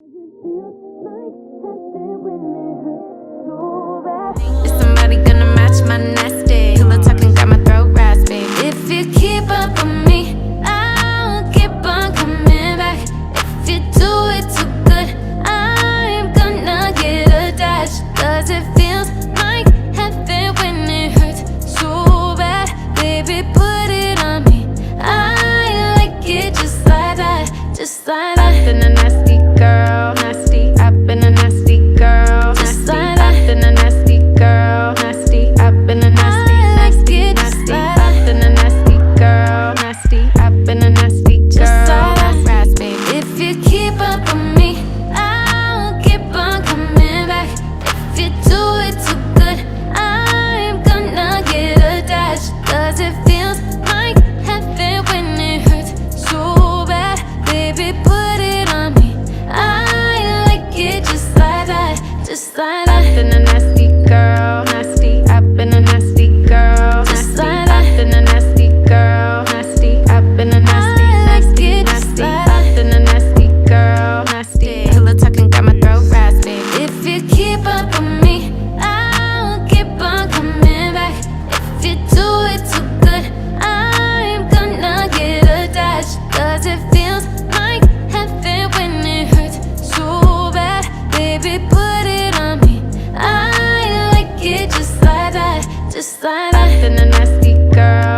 Is somebody gonna match my nasty? Pillow talking got my throat raspy. If you keep up with me, I'll keep on coming back. If you do it too good, I'm gonna get attached. Cause it feels like heaven when it hurts so bad. Baby, put it on me. I like it just like that, just like that. I've been a nasty girl, nasty. I've been a nasty girl, nasty. I've been a nasty girl, nasty. I've been a nasty, nasty, nasty. I've been a nasty girl, nasty. I've been a nasty girl, nasty. If you keep up with me, I'll keep on coming back. If you do it too good, I'm gonna get attached. Cause it feels like heaven when it hurts so bad. Baby, put it on me. I like it just like that, just like that. I've been a nasty girl, nasty. I've been a nasty girl, nasty. I've been a nasty girl, nasty. I've been a nasty, nasty, nasty. I've been a nasty girl, nasty. Pillow talking got my throat raspy. If you keep up with me, I'll keep on coming back. If you do it too good, I'm gonna get attached. Cause it feels like heaven when it hurts so bad. Baby, put it on me. I like it just like that, just like that. I've been a nasty girl.